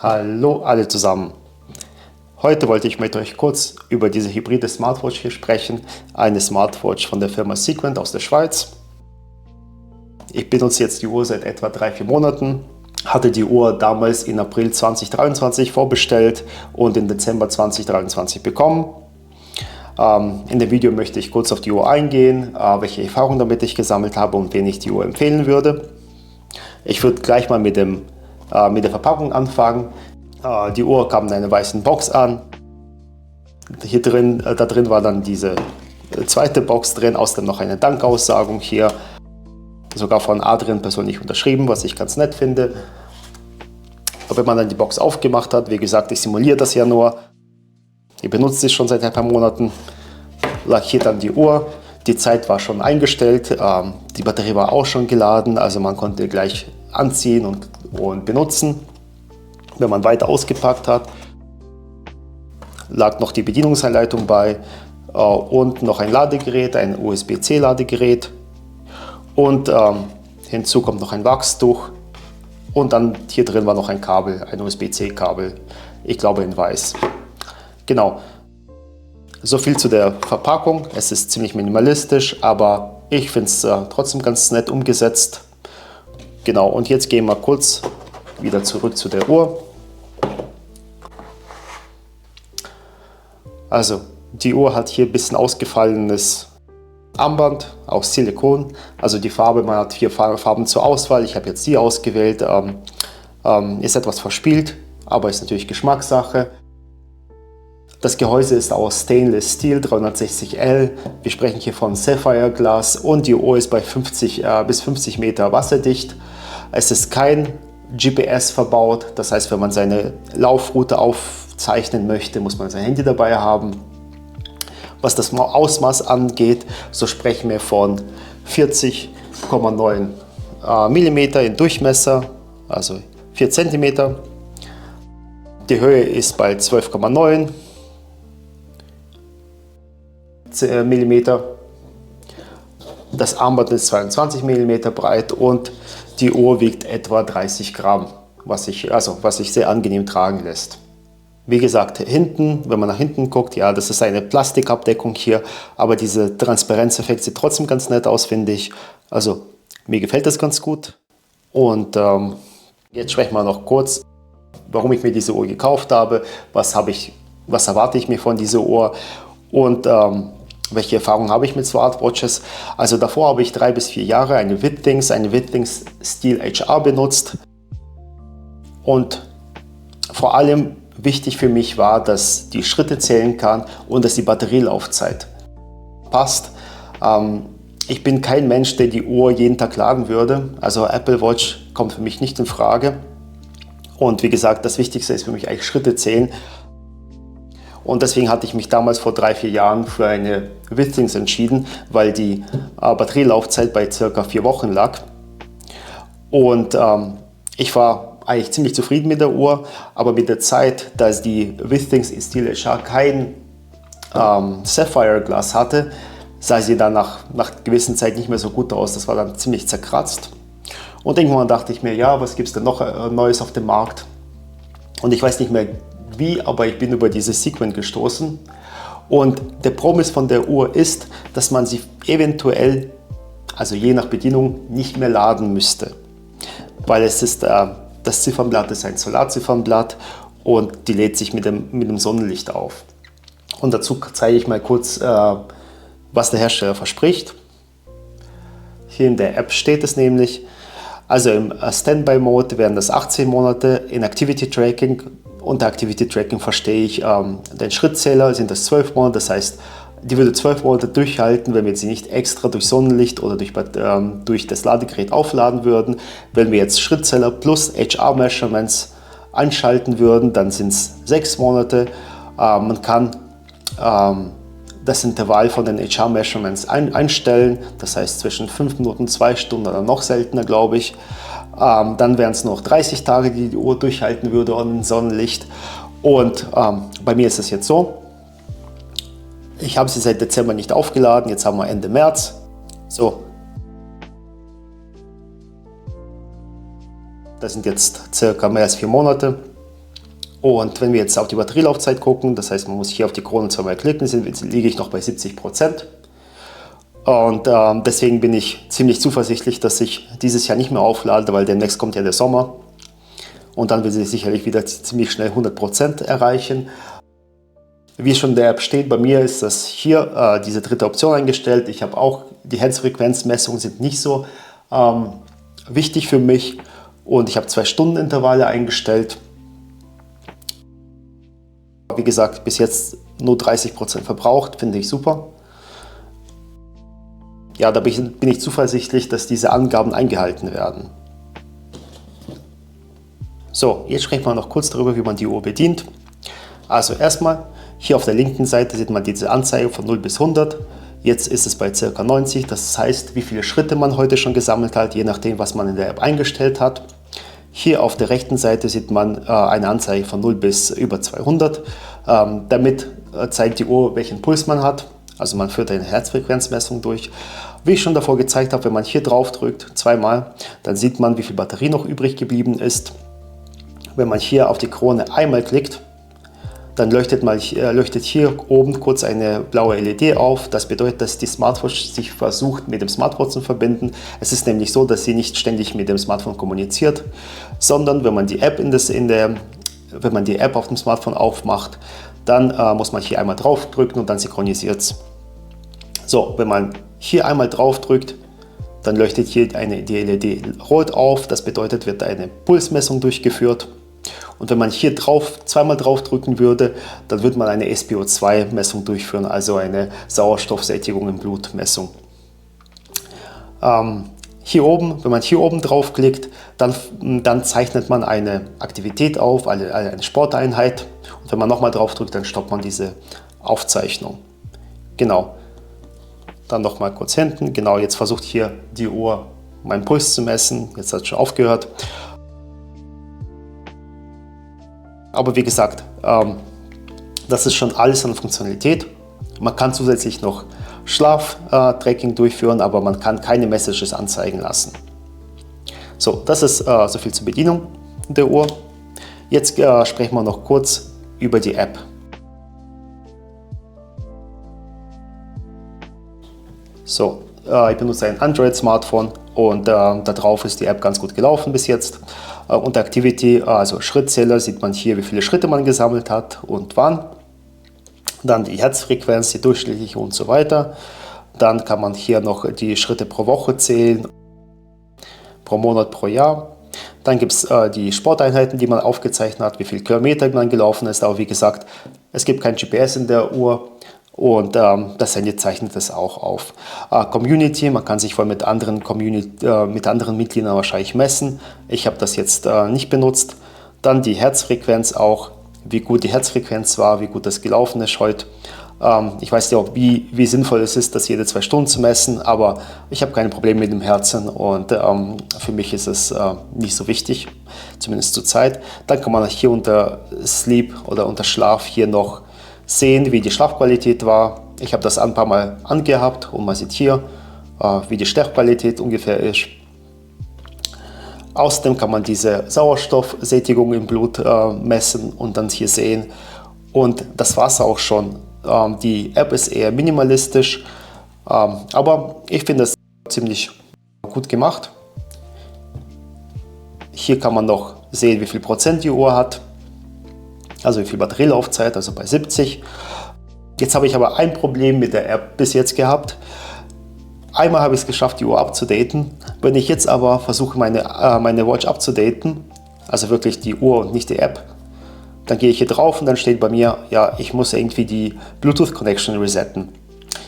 Hallo alle zusammen. Heute wollte ich mit euch kurz über diese hybride Smartwatch hier sprechen. Eine Smartwatch von der Firma Sequent aus der Schweiz. Ich benutze jetzt die Uhr seit etwa 3-4 Monaten. Hatte die Uhr damals in April 2023 vorbestellt und im Dezember 2023 bekommen. In dem Video möchte ich kurz auf die Uhr eingehen, welche Erfahrungen damit ich gesammelt habe und wen ich die Uhr empfehlen würde. Ich würde gleich mal mit der Verpackung anfangen. Die Uhr kam in einer weißen Box an. Da drin war dann diese zweite Box drin, außerdem noch eine Dankaussagung hier. Sogar von Adrian persönlich unterschrieben, was ich ganz nett finde. Aber wenn man dann die Box aufgemacht hat, wie gesagt, ich simuliere das ja nur. Ich benutze es schon seit ein paar Monaten. Lackiert dann die Uhr. Die Zeit war schon eingestellt. Die Batterie war auch schon geladen, also man konnte gleich anziehen und benutzen. Wenn man weiter ausgepackt hat, lag noch die Bedienungsanleitung bei und noch ein Ladegerät, ein USB-C-Ladegerät. Und hinzu kommt noch ein Wachstuch. Und dann hier drin war noch ein Kabel, ein USB-C-Kabel, ich glaube in weiß. Genau. So viel zu der Verpackung. Es ist ziemlich minimalistisch, aber ich finde es trotzdem ganz nett umgesetzt. Genau, und jetzt gehen wir kurz wieder zurück zu der Uhr. Also, die Uhr hat hier ein bisschen ausgefallenes Armband aus Silikon. Also die Farbe, man hat 4 Farben zur Auswahl. Ich habe jetzt die ausgewählt. Ist etwas verspielt, aber ist natürlich Geschmackssache. Das Gehäuse ist aus Stainless Steel 360L. Wir sprechen hier von Sapphire Glas und die Uhr ist bei 50 bis 50 Meter wasserdicht. Es ist kein GPS verbaut, das heißt, wenn man seine Laufroute aufzeichnen möchte, muss man sein Handy dabei haben. Was das Ausmaß angeht, so sprechen wir von 40,9 mm in Durchmesser, also 4 cm. Die Höhe ist bei 12,9 mm. Das Armband ist 22 mm breit und die Uhr wiegt etwa 30 Gramm, was sich sehr angenehm tragen lässt. Wie gesagt, hinten, wenn man nach hinten guckt, ja, das ist eine Plastikabdeckung hier, aber dieser Transparenzeffekt sieht trotzdem ganz nett aus, finde ich. Also, mir gefällt das ganz gut. Und jetzt sprechen wir noch kurz, warum ich mir diese Uhr gekauft habe, was erwarte ich mir von dieser Uhr und welche Erfahrungen habe ich mit Smartwatches. Also davor habe ich 3 bis 4 Jahre eine Withings Steel HR benutzt und vor allem wichtig für mich war, dass die Schritte zählen kann und dass die Batterielaufzeit passt. Ich bin kein Mensch, der die Uhr jeden Tag laden würde. Also Apple Watch kommt für mich nicht in Frage. Und wie gesagt, das Wichtigste ist für mich eigentlich Schritte zählen. Und deswegen hatte ich mich damals vor 3-4 Jahren für eine Withings entschieden, weil die Batterielaufzeit bei ca. 4 Wochen lag. Und ich war eigentlich ziemlich zufrieden mit der Uhr, aber mit der Zeit, dass die Withings Steel HR kein Sapphire Glas hatte, sah sie dann nach gewissen Zeit nicht mehr so gut aus. Das war dann ziemlich zerkratzt. Und irgendwann dachte ich mir, ja, was gibt es denn noch Neues auf dem Markt? Und ich weiß nicht mehr wie, aber ich bin über diese Sequent gestoßen. Und der Promis von der Uhr ist, dass man sie eventuell, also je nach Bedienung, nicht mehr laden müsste. Weil es ist, das Ziffernblatt ist ein Solarziffernblatt und die lädt sich mit dem Sonnenlicht auf. Und dazu zeige ich mal kurz, was der Hersteller verspricht. Hier in der App steht es nämlich, also im Standby-Mode wären das 18 Monate, in Activity Tracking, unter Activity Tracking verstehe ich den Schrittzähler, sind das 12 Monate, das heißt, die würde 12 Monate durchhalten, wenn wir sie nicht extra durch Sonnenlicht oder durch das Ladegerät aufladen würden. Wenn wir jetzt Schrittzähler plus HR-Measurements anschalten würden, dann sind es 6 Monate. Man kann das Intervall von den HR-Measurements einstellen, das heißt zwischen 5 Minuten, 2 Stunden oder noch seltener, glaube ich. Dann wären es noch 30 Tage, die Uhr durchhalten würde ohne Sonnenlicht. Und bei mir ist es jetzt so, ich habe sie seit Dezember nicht aufgeladen, jetzt haben wir Ende März. So, das sind jetzt circa mehr als 4 Monate. Und wenn wir jetzt auf die Batterielaufzeit gucken, das heißt, man muss hier auf die Krone zweimal klicken, liege ich noch bei 70%. Und deswegen bin ich ziemlich zuversichtlich, dass ich dieses Jahr nicht mehr auflade, weil demnächst kommt ja der Sommer. Und dann will sie sicherlich wieder ziemlich schnell 100% erreichen. Wie schon in der App steht, bei mir ist das hier diese dritte Option eingestellt. Ich habe auch, die Herzfrequenzmessungen sind nicht so wichtig für mich. Und ich habe 2-Stunden-Intervalle eingestellt. Wie gesagt, bis jetzt nur 30% verbraucht, finde ich super. Ja, da bin ich zuversichtlich, dass diese Angaben eingehalten werden. So, jetzt sprechen wir noch kurz darüber, wie man die Uhr bedient. Also erstmal, hier auf der linken Seite sieht man diese Anzeige von 0 bis 100. Jetzt ist es bei ca. 90, das heißt, wie viele Schritte man heute schon gesammelt hat, je nachdem, was man in der App eingestellt hat. Hier auf der rechten Seite sieht man eine Anzeige von 0 bis über 200. Damit zeigt die Uhr, welchen Puls man hat. Also man führt eine Herzfrequenzmessung durch. Wie ich schon davor gezeigt habe, wenn man hier drauf drückt, zweimal, dann sieht man, wie viel Batterie noch übrig geblieben ist. Wenn man hier auf die Krone einmal klickt, dann leuchtet hier oben kurz eine blaue LED auf. Das bedeutet, dass die Smartwatch sich versucht, mit dem Smartphone zu verbinden. Es ist nämlich so, dass sie nicht ständig mit dem Smartphone kommuniziert, sondern wenn man die App wenn man die App auf dem Smartphone aufmacht, dann muss man hier einmal drauf drücken und dann synchronisiert es. So, wenn man hier einmal drauf drückt, dann leuchtet hier die LED rot auf. Das bedeutet, wird eine Pulsmessung durchgeführt. Und wenn man hier zweimal drauf drücken würde, dann würde man eine SpO2-Messung durchführen, also eine Sauerstoffsättigung im Blutmessung. Hier oben, wenn man hier oben draufklickt, dann zeichnet man eine Aktivität auf, eine Sporteinheit. Und wenn man nochmal drauf drückt, dann stoppt man diese Aufzeichnung. Genau. Dann nochmal kurz hinten. Genau, jetzt versucht hier die Uhr meinen Puls zu messen. Jetzt hat es schon aufgehört. Aber wie gesagt, das ist schon alles an Funktionalität. Man kann zusätzlich noch Schlaftracking durchführen, aber man kann keine Messages anzeigen lassen. So, das ist so viel zur Bedienung der Uhr. Jetzt sprechen wir noch kurz über die App. So, ich benutze ein Android-Smartphone und darauf ist die App ganz gut gelaufen bis jetzt. Unter Activity, also Schrittzähler, sieht man hier, wie viele Schritte man gesammelt hat und wann. Dann die Herzfrequenz, die durchschnittliche und so weiter. Dann kann man hier noch die Schritte pro Woche zählen, pro Monat, pro Jahr. Dann gibt es die Sporteinheiten, die man aufgezeichnet hat, wie viele Kilometer man gelaufen ist. Aber wie gesagt, es gibt kein GPS in der Uhr. Und das Handy zeichnet das auch auf. Community, man kann sich voll mit anderen Mitgliedern wahrscheinlich messen. Ich habe das jetzt nicht benutzt. Dann die Herzfrequenz auch, wie gut die Herzfrequenz war, wie gut das gelaufen ist heute. Ich weiß nicht, wie sinnvoll es ist, das jede 2 Stunden zu messen, aber ich habe keine Probleme mit dem Herzen und für mich ist es nicht so wichtig, zumindest zur Zeit. Dann kann man hier unter Sleep oder unter Schlaf hier noch sehen, wie die Schlafqualität war. Ich habe das ein paar Mal angehabt und man sieht hier, wie die Schlafqualität ungefähr ist. Außerdem kann man diese Sauerstoffsättigung im Blut messen und dann hier sehen. Und das war es auch schon. Die App ist eher minimalistisch, aber ich finde es ziemlich gut gemacht. Hier kann man noch sehen, wie viel Prozent die Uhr hat. Also wie viel Batterielaufzeit, also bei 70. Jetzt habe ich aber ein Problem mit der App bis jetzt gehabt. Einmal habe ich es geschafft, die Uhr abzudaten. Wenn ich jetzt aber versuche, meine Watch abzudaten, also wirklich die Uhr und nicht die App, dann gehe ich hier drauf und dann steht bei mir, ja, ich muss irgendwie die Bluetooth-Connection resetten.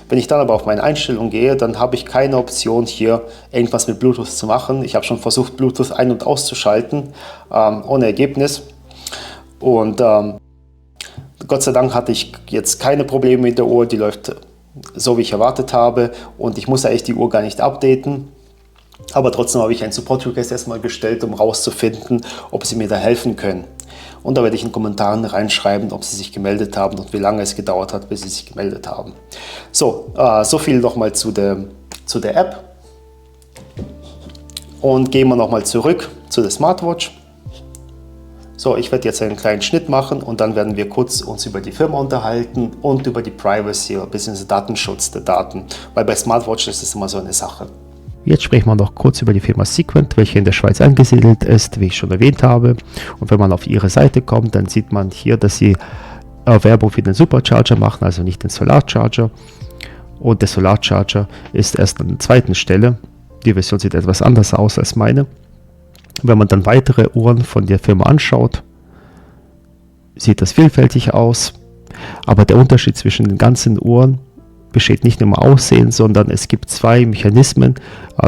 Wenn ich dann aber auf meine Einstellungen gehe, dann habe ich keine Option, hier irgendwas mit Bluetooth zu machen. Ich habe schon versucht, Bluetooth ein- und auszuschalten, ohne Ergebnis. Und Gott sei Dank hatte ich jetzt keine Probleme mit der Uhr, die läuft so, wie ich erwartet habe und ich muss eigentlich die Uhr gar nicht updaten. Aber trotzdem habe ich einen Support-Request erstmal gestellt, um herauszufinden, ob sie mir da helfen können. Und da werde ich in den Kommentaren reinschreiben, ob sie sich gemeldet haben und wie lange es gedauert hat, bis sie sich gemeldet haben. So, so viel nochmal zu der App. Und gehen wir nochmal zurück zu der Smartwatch. So, ich werde jetzt einen kleinen Schnitt machen und dann werden wir kurz uns über die Firma unterhalten und über die Privacy bzw. Datenschutz der Daten, weil bei Smartwatches ist es immer so eine Sache. Jetzt sprechen wir noch kurz über die Firma Sequent, welche in der Schweiz angesiedelt ist, wie ich schon erwähnt habe. Und wenn man auf ihre Seite kommt, dann sieht man hier, dass sie Werbung für den Supercharger machen, also nicht den Solarcharger. Und der Solarcharger ist erst an der zweiten Stelle. Die Version sieht etwas anders aus als meine. Wenn man dann weitere Uhren von der Firma anschaut, sieht das vielfältig aus. Aber der Unterschied zwischen den ganzen Uhren besteht nicht nur im Aussehen, sondern es gibt zwei Mechanismen,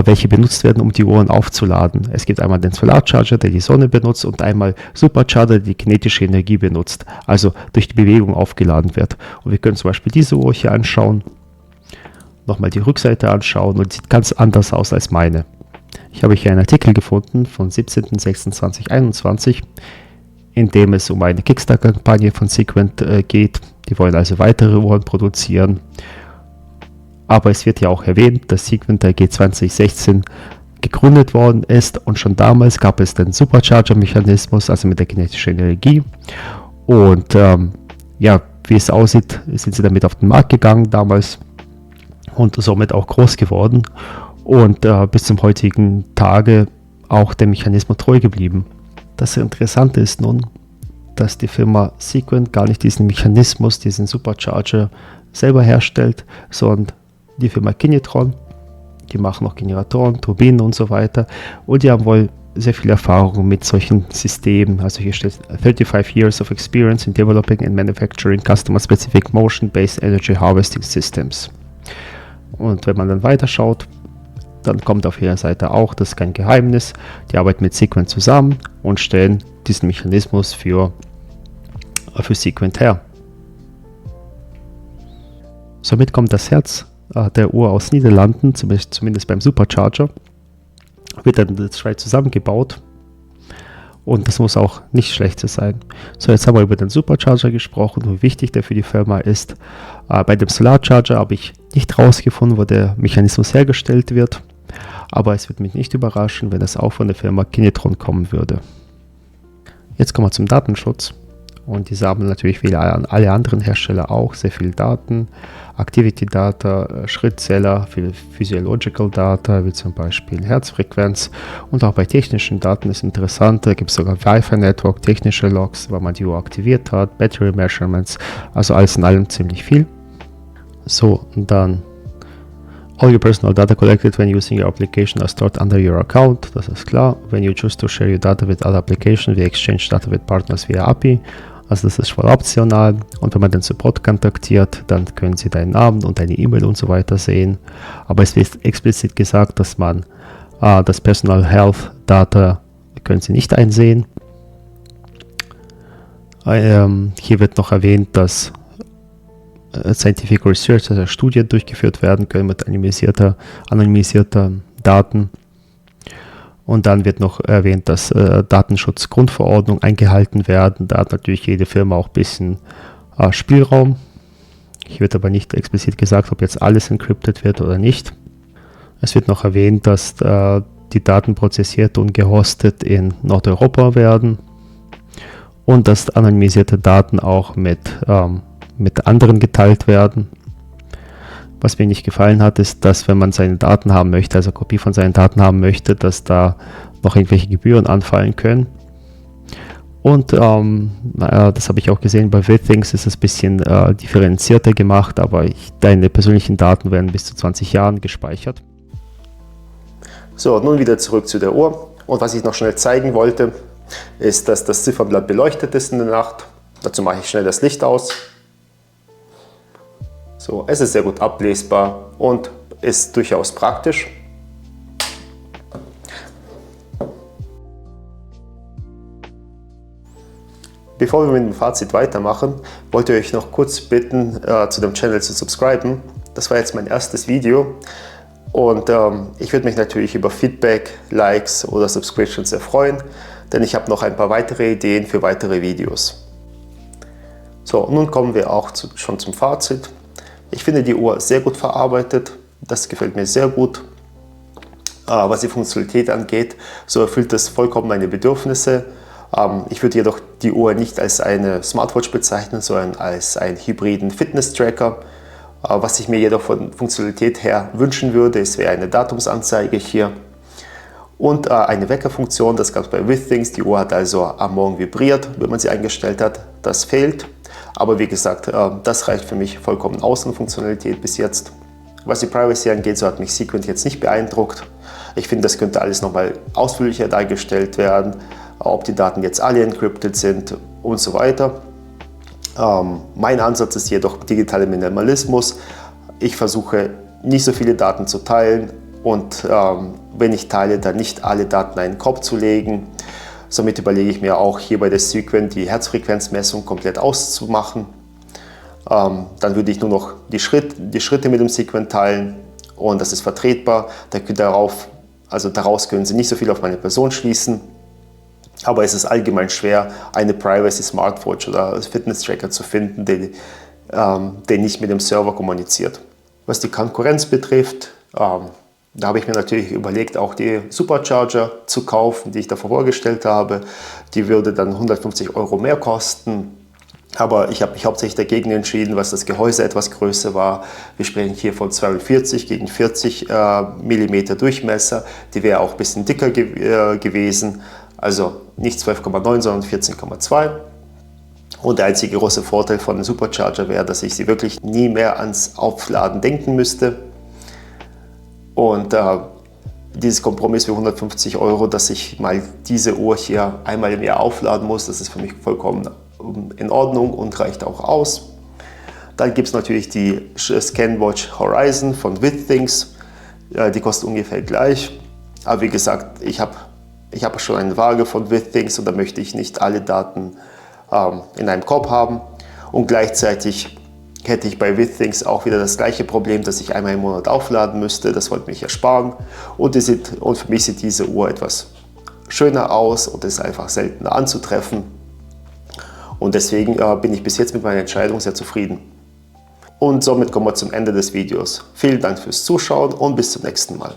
welche benutzt werden, um die Uhren aufzuladen. Es gibt einmal den Solarcharger, der die Sonne benutzt, und einmal Supercharger, der die kinetische Energie benutzt, also durch die Bewegung aufgeladen wird. Und wir können zum Beispiel diese Uhr hier anschauen, nochmal die Rückseite anschauen und sieht ganz anders aus als meine. Ich habe hier einen Artikel gefunden vom 17.06.2021, in dem es um eine Kickstarter-Kampagne von Sequent geht. Die wollen also weitere Uhren produzieren. Aber es wird ja auch erwähnt, dass Sequent AG 2016 gegründet worden ist und schon damals gab es den Supercharger-Mechanismus, also mit der kinetischen Energie. Und wie es aussieht, sind sie damit auf den Markt gegangen damals und somit auch groß geworden und bis zum heutigen Tage auch dem Mechanismus treu geblieben. Das Interessante ist nun, dass die Firma Sequent gar nicht diesen Mechanismus, diesen Supercharger selber herstellt, sondern die Firma Kinetron. Die machen auch Generatoren, Turbinen und so weiter, und die haben wohl sehr viel Erfahrung mit solchen Systemen. Also hier steht 35 years of experience in developing and manufacturing customer-specific motion-based energy harvesting systems. Und wenn man dann weiterschaut, dann kommt auf ihrer Seite auch, das ist kein Geheimnis, die arbeiten mit Sequent zusammen und stellen diesen Mechanismus für Sequent her. Somit kommt das Herz der Uhr aus Niederlanden, zumindest beim Supercharger, wird dann in der Schweiz zusammengebaut. Und das muss auch nicht schlecht sein. So, jetzt haben wir über den Supercharger gesprochen, wie wichtig der für die Firma ist. Bei dem Solarcharger habe ich nicht rausgefunden, wo der Mechanismus hergestellt wird. Aber es wird mich nicht überraschen, wenn es auch von der Firma Kinetron kommen würde. Jetzt kommen wir zum Datenschutz. Und diese haben natürlich wie alle anderen Hersteller auch sehr viel Daten, Activity Data, Schrittzähler, Physiological Data, wie zum Beispiel Herzfrequenz, und auch bei technischen Daten ist interessant, da gibt es sogar Wi-Fi Network, technische Logs, weil man die Uhr aktiviert hat, Battery Measurements, also alles in allem ziemlich viel. So, und dann all your personal data collected when using your application are stored under your account, das ist klar. When you choose to share your data with other applications, we exchange data with partners via API. Also das ist voll optional, und wenn man den Support kontaktiert, dann können Sie deinen Namen und deine E-Mail und so weiter sehen. Aber es wird explizit gesagt, dass man das Personal Health Data können Sie nicht einsehen. Hier wird noch erwähnt, dass Scientific Research, also Studien durchgeführt werden können mit anonymisierter Daten. Und dann wird noch erwähnt, dass Datenschutzgrundverordnung eingehalten werden. Da hat natürlich jede Firma auch ein bisschen Spielraum. Hier wird aber nicht explizit gesagt, ob jetzt alles encrypted wird oder nicht. Es wird noch erwähnt, dass die Daten prozessiert und gehostet in Nordeuropa werden und dass anonymisierte Daten auch mit anderen geteilt werden. Was mir nicht gefallen hat, ist, dass wenn man seine Daten haben möchte, also Kopie von seinen Daten haben möchte, dass da noch irgendwelche Gebühren anfallen können. Und das habe ich auch gesehen, bei Withings ist es ein bisschen differenzierter gemacht, aber deine persönlichen Daten werden bis zu 20 Jahren gespeichert. So, nun wieder zurück zu der Uhr. Und was ich noch schnell zeigen wollte, ist, dass das Ziffernblatt beleuchtet ist in der Nacht. Dazu mache ich schnell das Licht aus. So, es ist sehr gut ablesbar und ist durchaus praktisch. Bevor wir mit dem Fazit weitermachen, wollte ich euch noch kurz bitten, zu dem Channel zu subscriben. Das war jetzt mein erstes Video und ich würde mich natürlich über Feedback, Likes oder Subscriptions sehr freuen, denn ich habe noch ein paar weitere Ideen für weitere Videos. So, nun kommen wir auch schon zum Fazit. Ich finde die Uhr sehr gut verarbeitet, das gefällt mir sehr gut. Was die Funktionalität angeht, so erfüllt es vollkommen meine Bedürfnisse. Ich würde jedoch die Uhr nicht als eine Smartwatch bezeichnen, sondern als einen hybriden Fitness-Tracker. Was ich mir jedoch von Funktionalität her wünschen würde, es wäre eine Datumsanzeige hier und eine Weckerfunktion. Das gab es bei Withings. Die Uhr hat also am Morgen vibriert, wenn man sie eingestellt hat. Das fehlt. Aber wie gesagt, das reicht für mich vollkommen aus an Funktionalität bis jetzt. Was die Privacy angeht, so hat mich Sequent jetzt nicht beeindruckt. Ich finde, das könnte alles nochmal ausführlicher dargestellt werden, ob die Daten jetzt alle encrypted sind und so weiter. Mein Ansatz ist jedoch digitaler Minimalismus. Ich versuche nicht so viele Daten zu teilen und wenn ich teile, dann nicht alle Daten in einen Korb zu legen. Somit überlege ich mir auch hier bei der Sequent die Herzfrequenzmessung komplett auszumachen. Dann würde ich nur noch die Schritte mit dem Sequent teilen und das ist vertretbar. Daraus können Sie nicht so viel auf meine Person schließen. Aber es ist allgemein schwer, eine Privacy-Smartwatch oder Fitness-Tracker zu finden, der nicht mit dem Server kommuniziert. Was die Konkurrenz betrifft, da habe ich mir natürlich überlegt, auch die Supercharger zu kaufen, die ich davor vorgestellt habe. Die würde dann 150 € mehr kosten. Aber ich habe mich hauptsächlich dagegen entschieden, was das Gehäuse etwas größer war. Wir sprechen hier von 42 gegen 40 mm Durchmesser. Die wäre auch ein bisschen dicker gewesen. Also nicht 12,9, sondern 14,2. Und der einzige große Vorteil von dem Supercharger wäre, dass ich sie wirklich nie mehr ans Aufladen denken müsste. Und dieses Kompromiss für 150 €, dass ich mal diese Uhr hier einmal im Jahr aufladen muss, das ist für mich vollkommen in Ordnung und reicht auch aus. Dann gibt es natürlich die ScanWatch Horizon von Withings. Die kostet ungefähr gleich. Aber wie gesagt, ich habe schon eine Waage von Withings und da möchte ich nicht alle Daten in einem Korb haben. Und gleichzeitig hätte ich bei Withings auch wieder das gleiche Problem, dass ich einmal im Monat aufladen müsste. Das wollte mich ersparen. Und für mich sieht diese Uhr etwas schöner aus und ist einfach seltener anzutreffen. Und deswegen bin ich bis jetzt mit meiner Entscheidung sehr zufrieden. Und somit kommen wir zum Ende des Videos. Vielen Dank fürs Zuschauen und bis zum nächsten Mal.